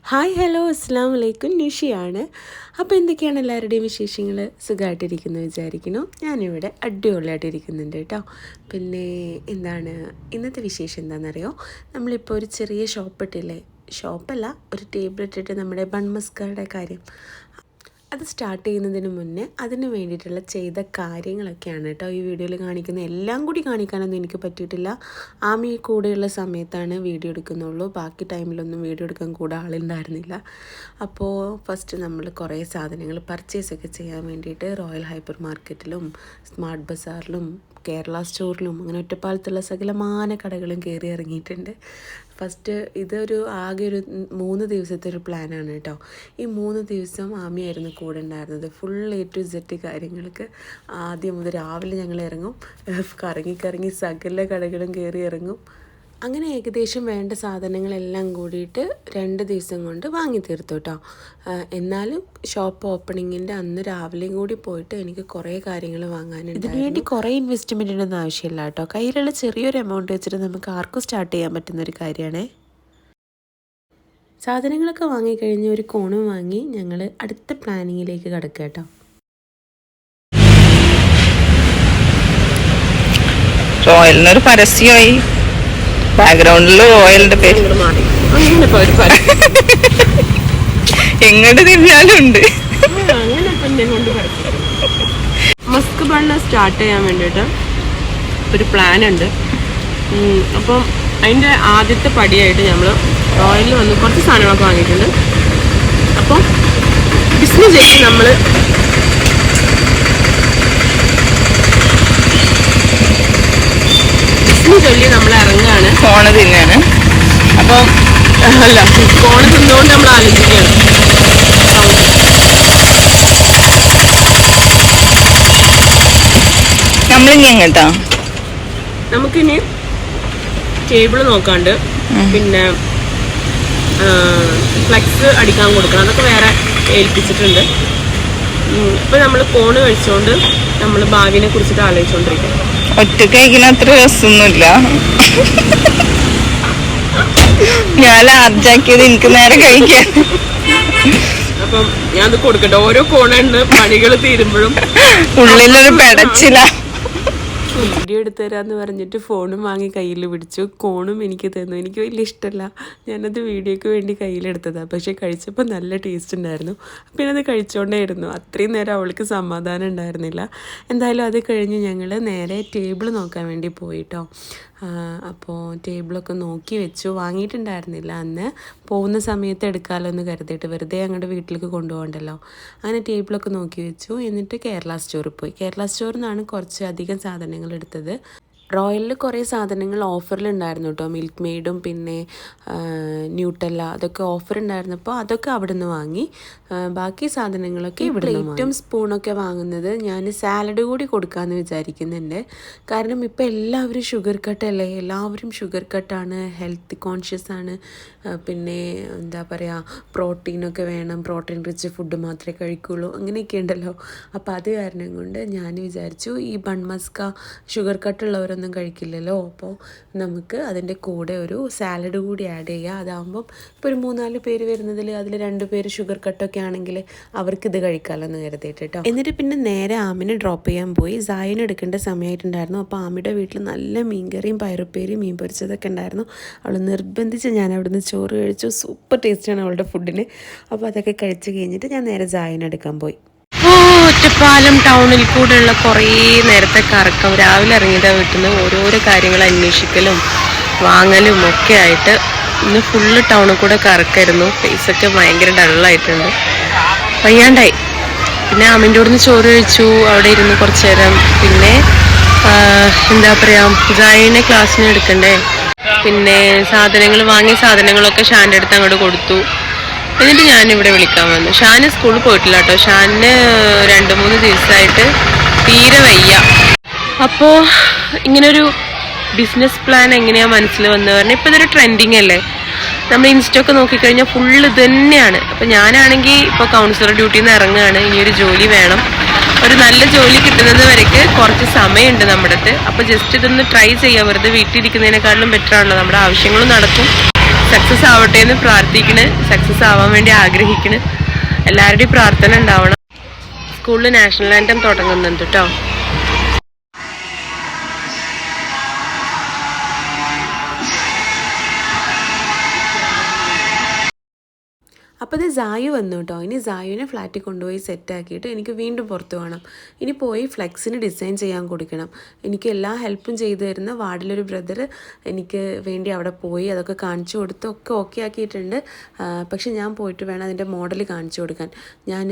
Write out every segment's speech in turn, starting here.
Hi hello അസ്സാം വലൈക്കും നിഷിയാണ്. അപ്പോൾ എന്തൊക്കെയാണ് എല്ലാവരുടെയും വിശേഷങ്ങൾ? സുഖമായിട്ടിരിക്കുന്നു വിചാരിക്കുന്നു. ഞാനിവിടെ അടിപൊളിയായിട്ടിരിക്കുന്നുണ്ട് കേട്ടോ. പിന്നെ എന്താണ് ഇന്നത്തെ വിശേഷം എന്താണെന്നറിയോ? നമ്മളിപ്പോൾ ഒരു ചെറിയ ഷോപ്പ് ഇട്ടില്ലേ, ഷോപ്പല്ല ഒരു ടേബിൾ ഇട്ടിട്ട് നമ്മുടെ ബൺ മസ്കയുടെ കാര്യം അത് സ്റ്റാർട്ട് ചെയ്യുന്നതിന് മുന്നേ അതിന് വേണ്ടിയിട്ടുള്ള ചെയ്ത കാര്യങ്ങളൊക്കെയാണ് കേട്ടോ ഈ വീഡിയോയിൽ കാണിക്കുന്നത്. എല്ലാം കൂടി കാണിക്കാനൊന്നും എനിക്ക് പറ്റിയിട്ടില്ല. ആമി കൂടെയുള്ള സമയത്താണ് വീഡിയോ എടുക്കുന്നുള്ളൂ. ബാക്കി ടൈമിലൊന്നും വീഡിയോ എടുക്കാൻ കൂടെ ആളുണ്ടായിരുന്നില്ല. അപ്പോൾ ഫസ്റ്റ് നമ്മൾ കുറേ സാധനങ്ങൾ പർച്ചേസൊക്കെ ചെയ്യാൻ വേണ്ടിയിട്ട് റോയൽ ഹൈപ്പർ മാർക്കറ്റിലും സ്മാർട്ട് ബസാറിലും കേരള സ്റ്റോറിലും അങ്ങനെ ഒറ്റപ്പാലത്തുള്ള സകലമാന കടകളും കയറി ഇറങ്ങിയിട്ടുണ്ട്. ഫസ്റ്റ് ഇതൊരു ആകെ ഒരു 3 ദിവസത്തെ ഒരു പ്ലാനാണ് കേട്ടോ. ഈ 3 ദിവസം ആമിയായിരുന്നു കൂടെ ഉണ്ടായിരുന്നത്. ഫുൾ A to Z കാര്യങ്ങൾക്ക്. ആദ്യം മുതൽ രാവിലെ ഞങ്ങൾ ഇറങ്ങും, കറങ്ങി സകല കടകളും കയറി ഇറങ്ങും. അങ്ങനെ ഏകദേശം വേണ്ട സാധനങ്ങളെല്ലാം കൂടിയിട്ട് 2 ദിവസം കൊണ്ട് വാങ്ങി തീർത്തു കേട്ടോ. എന്നാലും ഷോപ്പ് ഓപ്പണിങ്ങിൻ്റെ അന്ന് രാവിലെയും കൂടി പോയിട്ട് എനിക്ക് കുറേ കാര്യങ്ങൾ വാങ്ങാനുണ്ട്. ഇതിനു വേണ്ടി കുറേ ഇൻവെസ്റ്റ്മെൻറ്റിനൊന്നും ആവശ്യമില്ല കേട്ടോ. കയ്യിലുള്ള ചെറിയൊരു എമൗണ്ട് വെച്ചിട്ട് നമുക്ക് ആർക്കും സ്റ്റാർട്ട് ചെയ്യാൻ പറ്റുന്നൊരു കാര്യമാണ്. സാധനങ്ങളൊക്കെ വാങ്ങിക്കഴിഞ്ഞ് ഒരു കോണും വാങ്ങി ഞങ്ങൾ അടുത്ത പ്ലാനിങ്ങിലേക്ക് കിടക്കുക കേട്ടോ. റോയലിനൊരു പരസ്യമായി, ബാക്ക്ഗ്രൗണ്ടിൽ റോയലിന്റെ പേര് മാറി. എങ്ങോട്ട് തിരിഞ്ഞാലും ഉണ്ട്. മസ്ക് ബണ്ണ് സ്റ്റാർട്ട് ചെയ്യാൻ വേണ്ടിയിട്ട് ഒരു പ്ലാൻ ഉണ്ട്. അപ്പം അതിൻ്റെ ആദ്യത്തെ പടിയായിട്ട് നമ്മൾ റോയലിൽ വന്ന് കുറച്ച് സാധനങ്ങളൊക്കെ വാങ്ങിയിട്ടുണ്ട്. അപ്പം ബിസിനസ് ചെയ്ത് നമ്മൾ ചൊല്ലി നമ്മൾ ഇറങ്ങുകയാണ്. ഫോണ് തിന്നാണ്. അപ്പം അല്ല, ഫോണ് തിന്നുകൊണ്ട് നമ്മൾ ആലോചിക്കുകയാണ്. നമ്മളിനി എങ്ങോട്ടാ? നമുക്കിനി ടേബിൾ നോക്കാണ്ട്, പിന്നെ ഫ്ലെക്സ് അടിക്കാൻ കൊടുക്കണം, അതൊക്കെ വേറെ ഏൽപ്പിച്ചിട്ടുണ്ട്. ഇപ്പം നമ്മൾ ഫോണ് കഴിച്ചുകൊണ്ട് നമ്മൾ ഭാവിനെ കുറിച്ചിട്ട് ആലോചിച്ചുകൊണ്ടിരിക്കണം. ഒറ്റ കഴിക്കുന്ന അത്ര രസമൊന്നുമില്ല. ഞാൻ ലാർജാക്കിയത് എനിക്ക് നേരെ കഴിക്കാൻ. അപ്പം ഞാൻ അത് കൊടുക്കട്ടെ. ഓരോ കോണുണ്ട് പണികൾ തീരുമ്പോഴും ഉള്ളിലൊരു പെടച്ചില്ല. വീഡിയോ എടുത്തു തരാമെന്ന് പറഞ്ഞിട്ട് ഫോണും വാങ്ങി കയ്യിൽ പിടിച്ചു. കോണും എനിക്ക് തന്നു. എനിക്ക് വലിയ ഇഷ്ടമല്ല. ഞാനത് വീഡിയോയ്ക്ക് വേണ്ടി കയ്യിലെടുത്തതാണ്. പക്ഷേ കഴിച്ചപ്പോൾ നല്ല ടേസ്റ്റ് ഉണ്ടായിരുന്നു. പിന്നെ അത് കഴിച്ചുകൊണ്ടേയിരുന്നു. അത്രയും നേരം അവൾക്ക് സമാധാനം ഉണ്ടായിരുന്നില്ല. എന്തായാലും അത് കഴിഞ്ഞ് ഞങ്ങൾ നേരെ ടേബിൾ നോക്കാൻ വേണ്ടി പോയിട്ടോ. അപ്പോൾ ടേബിളൊക്കെ നോക്കി വെച്ചു. വാങ്ങിയിട്ടുണ്ടായിരുന്നില്ല അന്ന്. പോകുന്ന സമയത്ത് എടുക്കാമല്ലോ എന്ന് കരുതിയിട്ട്, വെറുതെ അങ്ങോട്ട് വീട്ടിലേക്ക് കൊണ്ടുപോകണ്ടല്ലോ. അങ്ങനെ ടേബിളൊക്കെ നോക്കി വെച്ചു. എന്നിട്ട് കേരള സ്റ്റോറിൽ പോയി. കേരള സ്റ്റോറിൽ നിന്നാണ് കുറച്ച് അധികം സാധനങ്ങൾ എടുത്തത്. റോയലിൽ കുറേ സാധനങ്ങൾ ഓഫറിലുണ്ടായിരുന്നു കേട്ടോ. മിൽക്ക് മെയ്ഡും പിന്നെ ന്യൂട്ടല്ല അതൊക്കെ ഓഫർ ഉണ്ടായിരുന്നപ്പോൾ അതൊക്കെ അവിടെ നിന്ന് വാങ്ങി. ബാക്കി സാധനങ്ങളൊക്കെ ഇവിടെ പ്ലേറ്റും സ്പൂണൊക്കെ വാങ്ങുന്നത് ഞാൻ സാലഡ് കൂടി കൊടുക്കാമെന്ന് വിചാരിക്കുന്നുണ്ട്. കാരണം ഇപ്പോൾ എല്ലാവരും ഷുഗർ കട്ടല്ലേ, എല്ലാവരും ഷുഗർ കട്ടാണ്, ഹെൽത്ത് കോൺഷ്യസ് ആണ്. പിന്നെ എന്താ പറയുക, പ്രോട്ടീനൊക്കെ വേണം, പ്രോട്ടീൻ റിച്ച് ഫുഡ് മാത്രമേ കഴിക്കുള്ളൂ, അങ്ങനെയൊക്കെ ഉണ്ടല്ലോ. അപ്പോൾ അത് കാരണം കൊണ്ട് ഞാൻ വിചാരിച്ചു ഈ ബൺ മസ്ക ഷുഗർ കട്ടുള്ളവരൊന്നും കഴിക്കില്ലല്ലോ. അപ്പോൾ നമുക്ക് അതിൻ്റെ കൂടെ ഒരു സാലഡ് കൂടി ആഡ് ചെയ്യുക. അതാകുമ്പം ഇപ്പോൾ ഒരു 3-4 പേര് വരുന്നതിൽ അതിൽ 2 പേര് ഷുഗർ കട്ടൊക്കെ ആണെങ്കിൽ അവർക്ക് ഇത് കഴിക്കാമല്ലോ എന്ന് കരുതിയിട്ട് കേട്ടോ. എന്നിട്ട് പിന്നെ നേരെ ആമിനെ ഡ്രോപ്പ് ചെയ്യാൻ പോയി. സായിന് എടുക്കേണ്ട സമയമായിട്ടുണ്ടായിരുന്നു. അപ്പോൾ ആമിയുടെ വീട്ടിൽ നല്ല മീൻകറിയും പയറുപ്പേരിയും മീൻ പൊരിച്ചതൊക്കെ ഉണ്ടായിരുന്നു. അവൾ നിർബന്ധിച്ച് ഞാൻ അവിടുന്ന് ചോറ് കഴിച്ചു. സൂപ്പർ ടേസ്റ്റാണ് അവളുടെ ഫുഡിന്. അപ്പോൾ അതൊക്കെ കഴിച്ച് കഴിഞ്ഞിട്ട് ഞാൻ നേരെ സായിനെ എടുക്കാൻ പോയി. ഒറ്റപ്പാലം ടൗണിൽ കൂടെയുള്ള കുറേ നേരത്തെ കറക്കം. രാവിലെ ഇറങ്ങിയിട്ട് വീട്ടിൽ നിന്ന് ഓരോരോ കാര്യങ്ങൾ അന്വേഷിക്കലും വാങ്ങലും ഒക്കെ ആയിട്ട് ഇന്ന് ഫുള്ള് ടൗണിൽ കൂടെ കറക്കായിരുന്നു. ഫേസൊക്കെ ഭയങ്കര ഡള്ളായിട്ടുണ്ട്, വയ്യാണ്ടായി. പിന്നെ അമ്മൻ്റെ കൂടെ നിന്ന് ചോറ് കഴിച്ചു. അവിടെ ഇരുന്ന് കുറച്ച് നേരം. പിന്നെ എന്താ പറയുക, ജായിനെ ക്ലാസ്സിന് എടുക്കണ്ടേ. പിന്നെ സാധനങ്ങൾ വാങ്ങിയ സാധനങ്ങളൊക്കെ ഷാൻ്റെ അടുത്ത് അങ്ങോട്ട് കൊടുത്തു. എന്നിട്ട് ഞാനിവിടെ വിളിക്കാൻ വന്നു. ഷാന് സ്കൂളിൽ പോയിട്ടില്ല കേട്ടോ. ഷാന് 2-3 ദിവസമായിട്ട് തീരെ വയ്യ. അപ്പോൾ ഇങ്ങനൊരു ബിസിനസ് പ്ലാൻ എങ്ങനെയാണ് മനസ്സിൽ വന്നു പറഞ്ഞാൽ, ഇപ്പോൾ ഇതൊരു ട്രെൻഡിങ് അല്ലേ. നമ്മൾ ഇൻസ്റ്റൊക്കെ നോക്കിക്കഴിഞ്ഞാൽ ഫുള്ള് ഇത് തന്നെയാണ്. അപ്പോൾ ഞാനാണെങ്കിൽ ഇപ്പോൾ കൗൺസിലർ ഡ്യൂട്ടിയിൽ നിന്ന് ഇറങ്ങുകയാണ്. ഇനിയൊരു ജോലി വേണം. ഒരു നല്ല ജോലി കിട്ടുന്നത് വരയ്ക്ക് കുറച്ച് സമയമുണ്ട് നമ്മുടെ അടുത്ത്. അപ്പോൾ ജസ്റ്റ് ഇതൊന്ന് ട്രൈ ചെയ്യാം. വെറുതെ വീട്ടിലിരിക്കുന്നതിനേക്കാളും ബെറ്റർ ആണല്ലോ, നമ്മുടെ ആവശ്യങ്ങളും നടക്കും, സക്സസ് ആവട്ടെ എന്ന് പ്രാർത്ഥിക്കണ്, സക്സസ് ആവാൻ വേണ്ടി ആഗ്രഹിക്കണ്. എല്ലാവരുടെയും പ്രാർത്ഥന ഉണ്ടാവണം. സ്കൂളിൽ നാഷണൽ ആന്തം തുടങ്ങുന്നുണ്ട് കേട്ടോ. അപ്പോൾ ഇത് സായു വന്നു കേട്ടോ. ഇനി സായുവിനെ ഫ്ലാറ്റിൽ കൊണ്ടുപോയി സെറ്റാക്കിയിട്ട് എനിക്ക് വീണ്ടും പുറത്ത് പോകണം. ഇനി പോയി ഫ്ലെക്സിന് ഡിസൈൻ ചെയ്യാൻ കൊടുക്കണം. എനിക്ക് എല്ലാ ഹെൽപ്പും ചെയ്തു തരുന്ന വാർഡിലൊരു ബ്രദർ എനിക്ക് വേണ്ടി അവിടെ പോയി അതൊക്കെ കാണിച്ചു കൊടുത്ത് ഒക്കെ ഓക്കെ ആക്കിയിട്ടുണ്ട്. പക്ഷെ ഞാൻ പോയിട്ട് വേണം അതിൻ്റെ മോഡൽ കാണിച്ചു കൊടുക്കാൻ. ഞാൻ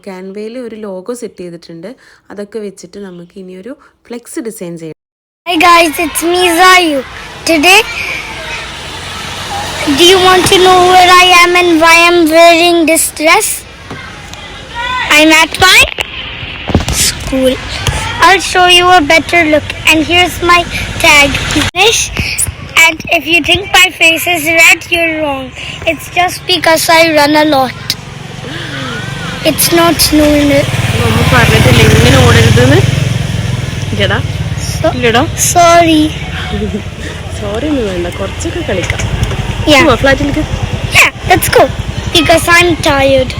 ക്യാൻവയിൽ ഒരു ലോഗോ സെറ്റ് ചെയ്തിട്ടുണ്ട്. അതൊക്കെ വെച്ചിട്ട് നമുക്ക് ഇനിയൊരു ഫ്ലെക്സ് ഡിസൈൻ ചെയ്യാം. Hi guys, it's me Zayu. Today, do you want to know where I am and why I'm wearing this dress? I'm at my school. I'll show you a better look. And here's my tag. Fish. And if you think my face is red, you're wrong. It's just because I run a lot. It's not known. പറഞ്ഞിട്ടില്ല ഇങ്ങനെ ഓടരുതെന്ന്. ചേട്ടാ ഇല്ലടോ, Sorry. Sorry ഒന്നും വേണ്ട, കുറച്ചൊക്കെ കളിക്കാം. Yeah. ഫ്ലാറ്റിലേക്ക് Yeah, let's go. Because I'm tired.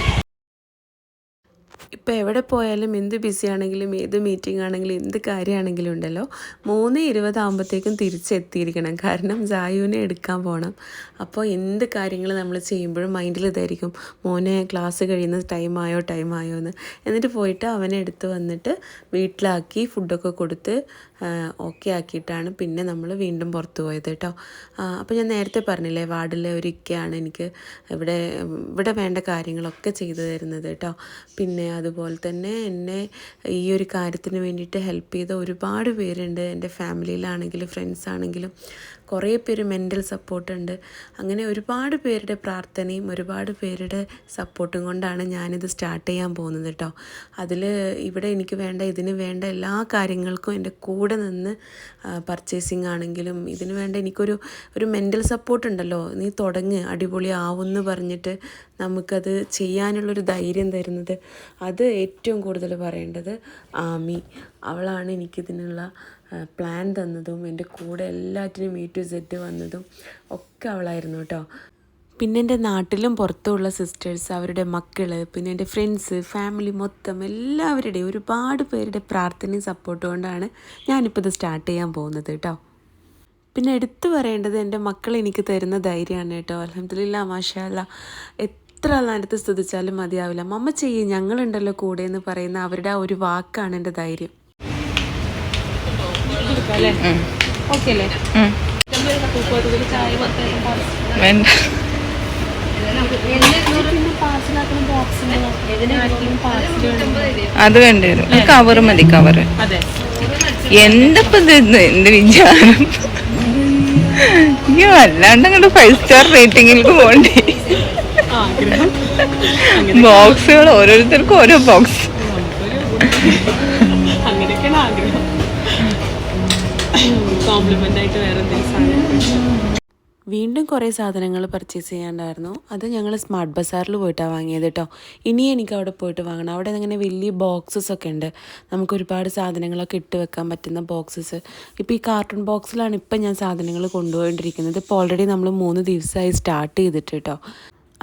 ഇപ്പോൾ എവിടെ പോയാലും എന്ത് ബിസി ആണെങ്കിലും ഏത് മീറ്റിംഗ് ആണെങ്കിലും എന്ത് കാര്യമാണെങ്കിലും ഉണ്ടല്ലോ 3:20 ആകുമ്പോഴത്തേക്കും തിരിച്ചെത്തിയിരിക്കണം. കാരണം സായുവിനെ എടുക്കാൻ പോകണം. അപ്പോൾ എന്ത് കാര്യങ്ങൾ നമ്മൾ ചെയ്യുമ്പോഴും മൈൻഡിൽ ഇതായിരിക്കും, മോനെ ക്ലാസ് കഴിയുന്ന ടൈമായോ എന്ന്. എന്നിട്ട് പോയിട്ട് അവനെ എടുത്ത് വന്നിട്ട് വീട്ടിലാക്കി ഫുഡൊക്കെ കൊടുത്ത് ഓക്കെ ആക്കിയിട്ടാണ് പിന്നെ നമ്മൾ വീണ്ടും പുറത്ത് പോയത് കേട്ടോ. അപ്പോൾ ഞാൻ നേരത്തെ പറഞ്ഞില്ലേ, വാർഡിലെ ഒരു ഇക്കയാണ് എനിക്ക് ഇവിടെ വേണ്ട കാര്യങ്ങളൊക്കെ ചെയ്തു തരുന്നത് കേട്ടോ. പിന്നെ അതുപോലെ തന്നെ എന്നെ ഈ ഒരു കാര്യത്തിന് വേണ്ടിയിട്ട് ഹെൽപ്പ് ചെയ്ത ഒരുപാട് പേരുണ്ട്. എൻ്റെ ഫാമിലിയിലാണെങ്കിലും ഫ്രണ്ട്സ് ആണെങ്കിലും കുറേ പേര് മെൻ്റൽ സപ്പോർട്ടുണ്ട്. അങ്ങനെ ഒരുപാട് പേരുടെ പ്രാർത്ഥനയും ഒരുപാട് പേരുടെ സപ്പോർട്ടും കൊണ്ടാണ് ഞാനിത് സ്റ്റാർട്ട് ചെയ്യാൻ പോകുന്നത് കേട്ടോ. ഇവിടെ എനിക്ക് ഇതിന് വേണ്ട എല്ലാ കാര്യങ്ങൾക്കും എൻ്റെ കൂടെ നിന്ന് പർച്ചേസിങ് ആണെങ്കിലും ഇതിന് വേണ്ട ഒരു മെൻ്റൽ സപ്പോർട്ട് ഉണ്ടല്ലോ. നീ തുടങ്ങ്, അടിപൊളി ആവുമെന്ന് പറഞ്ഞിട്ട് നമുക്കത് ചെയ്യാനുള്ളൊരു ധൈര്യം തരുന്നത്, അത് ഏറ്റവും കൂടുതൽ പറയേണ്ടത് ആമി. അവളാണ് എനിക്കിതിനുള്ള പ്ലാൻ തന്നതും എൻ്റെ കൂടെ എല്ലാറ്റിനും A to Z വന്നതും ഒക്കെ അവളായിരുന്നു കേട്ടോ. പിന്നെ എൻ്റെ നാട്ടിലും പുറത്തുമുള്ള സിസ്റ്റേഴ്സ്, അവരുടെ മക്കൾ, പിന്നെ എൻ്റെ ഫ്രണ്ട്സ്, ഫാമിലി മൊത്തം എല്ലാവരുടെയും ഒരുപാട് പേരുടെ പ്രാർത്ഥനയും സപ്പോർട്ടും കൊണ്ടാണ് ഞാനിപ്പോൾ ഇത് സ്റ്റാർട്ട് ചെയ്യാൻ പോകുന്നത് കേട്ടോ. പിന്നെ എടുത്തു പറയേണ്ടത് എൻ്റെ മക്കൾ എനിക്ക് തരുന്ന ധൈര്യമാണ് കേട്ടോ. അൽഹംദുലില്ലാ, മാഷാ അല്ലാ. എത്ര നേരത്തെ സ്തുതിച്ചാലും മതിയാവില്ല. മമ്മ ചെയ്യും, ഞങ്ങളുണ്ടല്ലോ കൂടെ എന്ന് പറയുന്ന അവരുടെ ആ ഒരു വാക്കാണ് എൻ്റെ ധൈര്യം. അത് വേണ്ടി വരും. കവറ് മതി, കവറ്. എന്തപ്പോ എന്ത് വിചാരം, അയ്യോ അല്ലാണ്ട് അങ്ങോട്ട് 5 സ്റ്റാർ റേറ്റിംഗിലേക്ക് പോണ്ടേ. ബോക്സുകൾ ഓരോരുത്തർക്കും ഓരോ ബോക്സ്. അങ്ങനെയൊക്കെയാണ് ആഗ്രഹം. കോംപ്ലിമെൻ്റ് ആയിട്ട് വേറെ എന്തെങ്കിലും വീണ്ടും കുറേ സാധനങ്ങൾ പർച്ചേസ് ചെയ്യാണ്ടായിരുന്നു. അത് ഞങ്ങൾ സ്മാർട്ട് ബസാറിൽ പോയിട്ടാണ് വാങ്ങിയത് കേട്ടോ. ഇനി എനിക്ക് അവിടെ പോയിട്ട് വാങ്ങണം. അവിടെ അങ്ങനെ വലിയ ബോക്സസ് ഒക്കെ ഉണ്ട്, നമുക്ക് ഒരുപാട് സാധനങ്ങളൊക്കെ ഇട്ട് വെക്കാൻ പറ്റുന്ന ബോക്സസ്. ഇപ്പോൾ ഈ കാർട്ടൂൺ ബോക്സിലാണ് ഇപ്പം ഞാൻ സാധനങ്ങൾ കൊണ്ടുപോയിട്ടിരിക്കുന്നത്. ഇപ്പോൾ ഓൾറെഡി നമ്മൾ 3 ദിവസമായി സ്റ്റാർട്ട് ചെയ്തിട്ട് കേട്ടോ.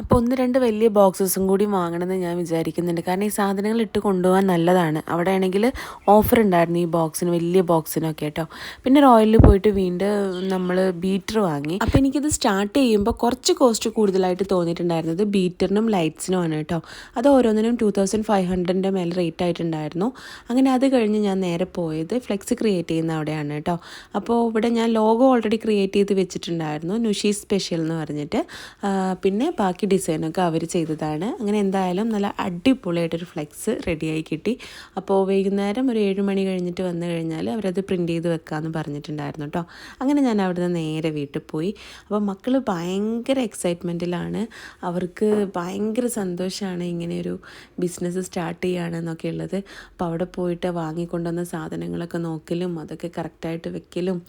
അപ്പോൾ 1-2 വലിയ ബോക്സസും കൂടി വാങ്ങണമെന്ന് ഞാൻ വിചാരിക്കുന്നുണ്ട്. കാരണം ഈ സാധനങ്ങൾ ഇട്ട് കൊണ്ടുപോകാൻ നല്ലതാണ്. അവിടെ ആണെങ്കിൽ ഓഫർ ഉണ്ടായിരുന്നു ഈ ബോക്സിന്, വലിയ ബോക്സിനൊക്കെ കേട്ടോ. പിന്നെ റോയലിൽ പോയിട്ട് വീണ്ടും നമ്മൾ ബീറ്റർ വാങ്ങി. അപ്പോൾ എനിക്കിത് സ്റ്റാർട്ട് ചെയ്യുമ്പോൾ കുറച്ച് കോസ്റ്റ് കൂടുതലായിട്ട് തോന്നിയിട്ടുണ്ടായിരുന്നത് ബീറ്ററിനും ലൈറ്റ്സിനുമാണ് കേട്ടോ. അത് ഓരോന്നിനും 2500 മേലെ റേറ്റ് ആയിട്ടുണ്ടായിരുന്നു. അങ്ങനെ അത് കഴിഞ്ഞ് ഞാൻ നേരെ പോയത് ഫ്ലെക്സ് ക്രിയേറ്റ് ചെയ്യുന്ന അവിടെയാണ് കേട്ടോ. അപ്പോൾ ഇവിടെ ഞാൻ ലോഗോ ഓൾറെഡി ക്രിയേറ്റ് ചെയ്ത് വെച്ചിട്ടുണ്ടായിരുന്നു, നുഷി സ്പെഷ്യൽ എന്ന് പറഞ്ഞിട്ട്. പിന്നെ ബാക്കി ഡിസൈനൊക്കെ അവർ ചെയ്തതാണ്. അങ്ങനെ എന്തായാലും നല്ല അടിപൊളിയായിട്ടൊരു ഫ്ലെക്സ് റെഡിയായി കിട്ടി. അപ്പോൾ വൈകുന്നേരം ഒരു 7 മണി കഴിഞ്ഞിട്ട് വന്നു കഴിഞ്ഞാൽ അവരത് പ്രിൻ്റ് ചെയ്ത് വെക്കാമെന്ന് പറഞ്ഞിട്ടുണ്ടായിരുന്നു കേട്ടോ. അങ്ങനെ ഞാൻ അവിടുന്ന് നേരെ വീട്ടിൽ പോയി. അപ്പോൾ മക്കൾ ഭയങ്കര എക്സൈറ്റ്മെൻറ്റിലാണ്, അവർക്ക് ഭയങ്കര സന്തോഷമാണ് ഇങ്ങനെയൊരു ബിസിനസ് സ്റ്റാർട്ട് ചെയ്യുകയാണെന്നൊക്കെ ഉള്ളത്. അപ്പോൾ അവിടെ പോയിട്ട് വാങ്ങിക്കൊണ്ടുവന്ന സാധനങ്ങളൊക്കെ നോക്കലും അതൊക്കെ കറക്റ്റായിട്ട് വെക്കലും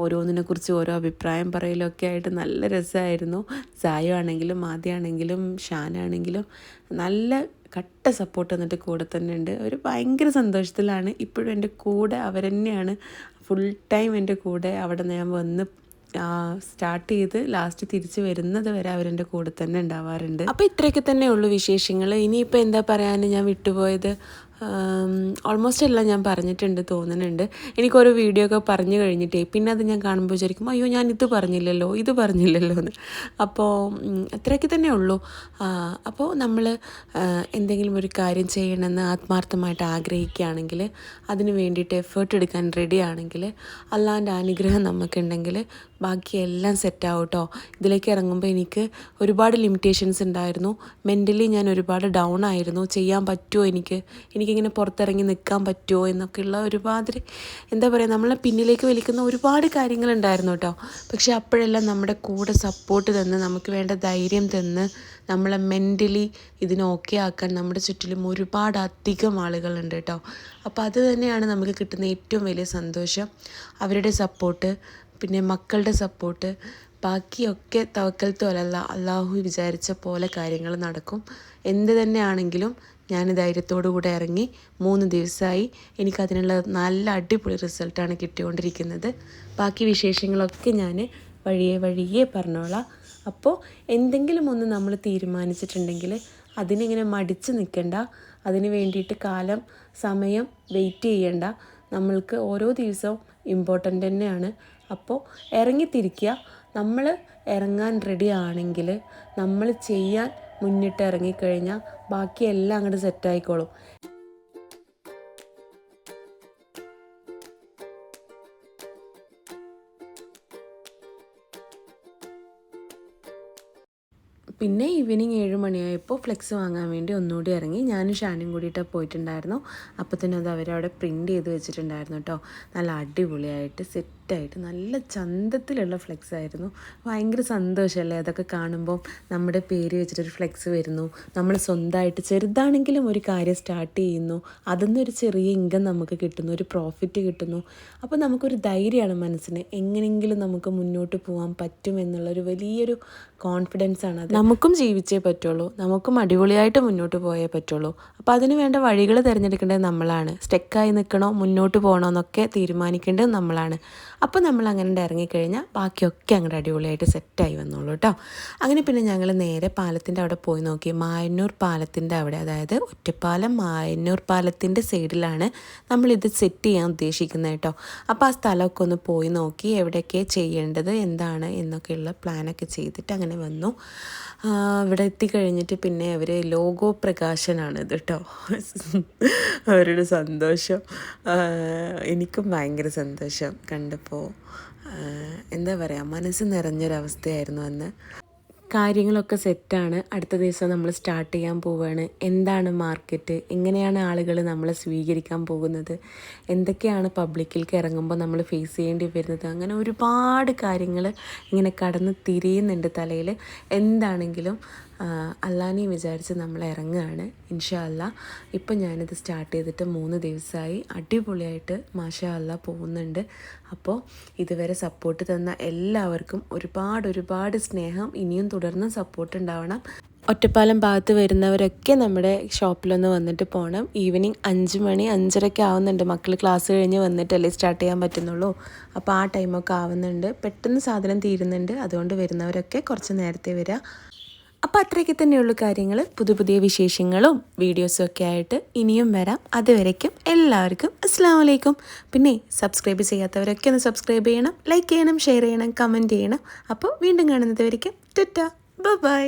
ഓരോന്നിനെക്കുറിച്ച് ഓരോ അഭിപ്രായം പറയലും ഒക്കെ ആയിട്ട് നല്ല രസമായിരുന്നു. സായു ആണെങ്കിലും ആദ്യമാണെങ്കിലും ഷാനാണെങ്കിലും നല്ല കട്ട സപ്പോർട്ട് എന്നിട്ട് കൂടെ തന്നെ ഉണ്ട്. അവർ ഭയങ്കര സന്തോഷത്തിലാണ്. ഇപ്പോഴും എൻ്റെ കൂടെ അവർ തന്നെയാണ് ഫുൾ ടൈം എൻ്റെ കൂടെ. അവിടെ ഞാൻ വന്ന് സ്റ്റാർട്ട് ചെയ്ത് ലാസ്റ്റ് തിരിച്ച് വരുന്നത് വരെ അവരെൻ്റെ കൂടെ തന്നെ ഉണ്ടാവാറുണ്ട്. അപ്പോൾ ഇത്രയൊക്കെ തന്നെ ഉള്ളൂ വിശേഷങ്ങൾ. ഇനിയിപ്പോൾ എന്താ പറയാൻ ഞാൻ വിട്ടുപോയത്, ഓൾമോസ്റ്റ് എല്ലാം ഞാൻ പറഞ്ഞിട്ടുണ്ട് തോന്നുന്നുണ്ട്. എനിക്കൊരു വീഡിയോ ഒക്കെ പറഞ്ഞു കഴിഞ്ഞിട്ടേ പിന്നെ അത് ഞാൻ കാണുമ്പോൾ വിചാരിക്കും അയ്യോ ഞാൻ ഇത് പറഞ്ഞില്ലല്ലോ എന്ന്. അപ്പോൾ അത്രയൊക്കെ തന്നെ ഉള്ളൂ. അപ്പോൾ നമ്മൾ എന്തെങ്കിലും ഒരു കാര്യം ചെയ്യണമെന്ന് ആത്മാർത്ഥമായിട്ട് ആഗ്രഹിക്കുകയാണെങ്കിൽ അതിന് വേണ്ടിയിട്ട് എഫേർട്ട് എടുക്കാൻ റെഡി ആണെങ്കിൽ അല്ലാൻ്റെ അനുഗ്രഹം നമുക്കുണ്ടെങ്കിൽ ബാക്കിയെല്ലാം സെറ്റാവും കേട്ടോ. ഇതിലേക്ക് ഇറങ്ങുമ്പോൾ എനിക്ക് ഒരുപാട് ലിമിറ്റേഷൻസ് ഉണ്ടായിരുന്നു. മെൻ്റലി ഞാൻ ഒരുപാട് ഡൗൺ ആയിരുന്നു. ചെയ്യാൻ പറ്റുമോ എനിക്കിങ്ങനെ പുറത്തിറങ്ങി നിൽക്കാൻ പറ്റുമോ എന്നൊക്കെയുള്ള ഒരുപാട് എന്താ പറയുക നമ്മളെ പിന്നിലേക്ക് വലിക്കുന്ന ഒരുപാട് കാര്യങ്ങളുണ്ടായിരുന്നു കേട്ടോ. പക്ഷെ അപ്പോഴെല്ലാം നമ്മുടെ കൂടെ സപ്പോർട്ട് തന്ന് നമുക്ക് വേണ്ട ധൈര്യം തന്ന് നമ്മളെ മെൻ്റലി ഇതിനെ ഓക്കെ ആക്കാൻ നമ്മുടെ ചുറ്റിലും ഒരുപാട് അധികം ആളുകളുണ്ട് കേട്ടോ. അപ്പോൾ അത് തന്നെയാണ് നമുക്ക് കിട്ടുന്ന ഏറ്റവും വലിയ സന്തോഷം. അവരുടെ സപ്പോർട്ട്, പിന്നെ മക്കളുടെ സപ്പോർട്ട്, ബാക്കിയൊക്കെ തവക്കൽത്തു അലല്ലാ, അള്ളാഹു വിചാരിച്ച പോലെ കാര്യങ്ങൾ നടക്കും. എന്ത് തന്നെയാണെങ്കിലും ഞാൻ ധൈര്യത്തോടു കൂടെ ഇറങ്ങി 3 ദിവസമായി. എനിക്കതിനുള്ള നല്ല അടിപൊളി റിസൾട്ടാണ് കിട്ടിക്കൊണ്ടിരിക്കുന്നത്. ബാക്കി വിശേഷങ്ങളൊക്കെ ഞാൻ വഴിയേ പറഞ്ഞോളാം. അപ്പോൾ എന്തെങ്കിലും ഒന്ന് നമ്മൾ തീരുമാനിച്ചിട്ടുണ്ടെങ്കിൽ അതിനിങ്ങനെ മടിച്ച് നിൽക്കണ്ട. അതിന് വേണ്ടിയിട്ട് സമയം വെയിറ്റ് ചെയ്യണ്ട. നമ്മൾക്ക് ഓരോ ദിവസവും ഇമ്പോർട്ടൻ്റ് തന്നെയാണ്. അപ്പോൾ ഇറങ്ങിത്തിരിക്കുക. നമ്മൾ ഇറങ്ങാൻ റെഡി ആണെങ്കിൽ, നമ്മൾ ചെയ്യാൻ മുന്നിട്ട് ഇറങ്ങിക്കഴിഞ്ഞാൽ ബാക്കിയെല്ലാം അങ്ങോട്ട് സെറ്റായിക്കോളും. പിന്നെ ഈവനിങ് 7 മണിയായപ്പോൾ ഫ്ലെക്സ് വാങ്ങാൻ വേണ്ടി ഒന്നുകൂടി ഇറങ്ങി. ഞാനും ഷാനും കൂടിയിട്ടാണ് പോയിട്ടുണ്ടായിരുന്നു. അപ്പോൾ തന്നെ അത് അവരവിടെ പ്രിൻ്റ് ചെയ്ത് വെച്ചിട്ടുണ്ടായിരുന്നു കേട്ടോ. നല്ല അടിപൊളിയായിട്ട് സെറ്റായിട്ട് നല്ല ചന്തത്തിലുള്ള ഫ്ലെക്സ് ആയിരുന്നു. ഭയങ്കര സന്തോഷമല്ലേ അതൊക്കെ കാണുമ്പോൾ. നമ്മുടെ പേര് വെച്ചിട്ടൊരു ഫ്ലെക്സ് വരുന്നു, നമ്മൾ സ്വന്തമായിട്ട് ചെറുതാണെങ്കിലും ഒരു കാര്യം സ്റ്റാർട്ട് ചെയ്യുന്നു, അതിൽ നിന്നൊരു ചെറിയ ഇൻകം നമുക്ക് കിട്ടുന്നു, ഒരു പ്രോഫിറ്റ് കിട്ടുന്നു. അപ്പോൾ നമുക്കൊരു ധൈര്യമാണ് മനസ്സിന്, എങ്ങനെയെങ്കിലും നമുക്ക് മുന്നോട്ട് പോകാൻ പറ്റുമെന്നുള്ളൊരു വലിയൊരു കോൺഫിഡൻസ് ആണ് അത്. നമുക്കും ജീവിച്ചേ പറ്റുള്ളൂ, നമുക്കും അടിപൊളിയായിട്ട് മുന്നോട്ട് പോയേ പറ്റുള്ളൂ. അപ്പോൾ അതിന് വേണ്ട വഴികൾ തിരഞ്ഞെടുക്കേണ്ടത് നമ്മളാണ്. സ്റ്റെക്കായി നിൽക്കണോ മുന്നോട്ട് പോകണോ എന്നൊക്കെ തീരുമാനിക്കേണ്ടത് നമ്മളാണ്. അപ്പോൾ നമ്മൾ അങ്ങനെ ഇറങ്ങിക്കഴിഞ്ഞാൽ ബാക്കിയൊക്കെ അങ്ങോട്ട് അടിപൊളിയായിട്ട് സെറ്റായി വന്നോളൂ കേട്ടോ. അങ്ങനെ പിന്നെ ഞങ്ങൾ നേരെ പാലത്തിൻ്റെ അവിടെ പോയി നോക്കി. മായന്നൂർ പാലത്തിൻ്റെ അവിടെ, അതായത് ഒറ്റപ്പാലം മായന്നൂർ പാലത്തിൻ്റെ സൈഡിലാണ് നമ്മളിത് സെറ്റ് ചെയ്യാൻ ഉദ്ദേശിക്കുന്നത് കേട്ടോ. അപ്പോൾ ആ സ്ഥലമൊക്കെ ഒന്ന് പോയി നോക്കി, എവിടെയൊക്കെ ചെയ്യേണ്ടത് എന്താണ് എന്നൊക്കെയുള്ള പ്ലാനൊക്കെ ചെയ്തിട്ട് അങ്ങനെ വന്നു. ഇവിടെ എത്തിക്കഴിഞ്ഞിട്ട് പിന്നെ അവർ ലോഗോ പ്രകാശനാണിത് കേട്ടോ. അവരുടെ സന്തോഷം എനിക്കും ഭയങ്കര സന്തോഷം കണ്ടപ്പോൾ. എന്താ പറയുക, മനസ്സ് നിറഞ്ഞൊരവസ്ഥയായിരുന്നു അന്ന്. കാര്യങ്ങളൊക്കെ സെറ്റാണ്. അടുത്ത ദിവസം നമ്മൾ സ്റ്റാർട്ട് ചെയ്യാൻ പോവുകയാണ്. എന്താണ് മാർക്കറ്റ്, എങ്ങനെയാണ് ആളുകൾ നമ്മളെ സ്വീകരിക്കാൻ പോകുന്നത്, എന്തൊക്കെയാണ് പബ്ലിക്കിലേക്ക് ഇറങ്ങുമ്പോൾ നമ്മൾ ഫേസ് ചെയ്യേണ്ടി വരുന്നത്, അങ്ങനെ ഒരുപാട് കാര്യങ്ങൾ ഇങ്ങനെ കടന്ന് തിരിയുന്നുണ്ട് തലയിൽ. എന്താണെങ്കിലും അള്ളാനെയും വിചാരിച്ച് നമ്മൾ ഇറങ്ങുകയാണ് ഇൻഷാ അല്ലാ. ഇപ്പം ഞാനിത് സ്റ്റാർട്ട് ചെയ്തിട്ട് 3 ദിവസമായി. അടിപൊളിയായിട്ട് മാഷാ അല്ലാ പോകുന്നുണ്ട്. അപ്പോൾ ഇതുവരെ സപ്പോർട്ട് തന്ന എല്ലാവർക്കും ഒരുപാട് സ്നേഹം. ഇനിയും തുടർന്ന് സപ്പോർട്ട് ഉണ്ടാവണം. ഒറ്റപ്പാലം ഭാഗത്ത് വരുന്നവരൊക്കെ നമ്മുടെ ഷോപ്പിലൊന്ന് വന്നിട്ട് പോകണം. ഈവനിങ് 5 മണി 5:30 ആവുന്നുണ്ട്. മക്കൾ ക്ലാസ് കഴിഞ്ഞ് വന്നിട്ടല്ലേ സ്റ്റാർട്ട് ചെയ്യാൻ പറ്റുന്നുള്ളൂ. അപ്പോൾ ആ ടൈമൊക്കെ ആവുന്നുണ്ട്. പെട്ടെന്ന് സാധനം തീരുന്നുണ്ട്. അതുകൊണ്ട് വരുന്നവരൊക്കെ കുറച്ച് നേരത്തെ വരിക. അപ്പോൾ അത്രയൊക്കെ തന്നെയുള്ളൂ കാര്യങ്ങൾ. പുതിയ വിശേഷങ്ങളും വീഡിയോസും ഒക്കെ ആയിട്ട് ഇനിയും വരാം. അതുവരയ്ക്കും എല്ലാവർക്കും അസ്സലാമു അലൈക്കും. പിന്നെ സബ്സ്ക്രൈബ് ചെയ്യാത്തവരൊക്കെ ഒന്ന് സബ്സ്ക്രൈബ് ചെയ്യണം, ലൈക്ക് ചെയ്യണം, ഷെയർ ചെയ്യണം, കമൻറ്റ് ചെയ്യണം. അപ്പോൾ വീണ്ടും കാണുന്നത് വരയ്ക്കും ടാറ്റാ, ബൈ.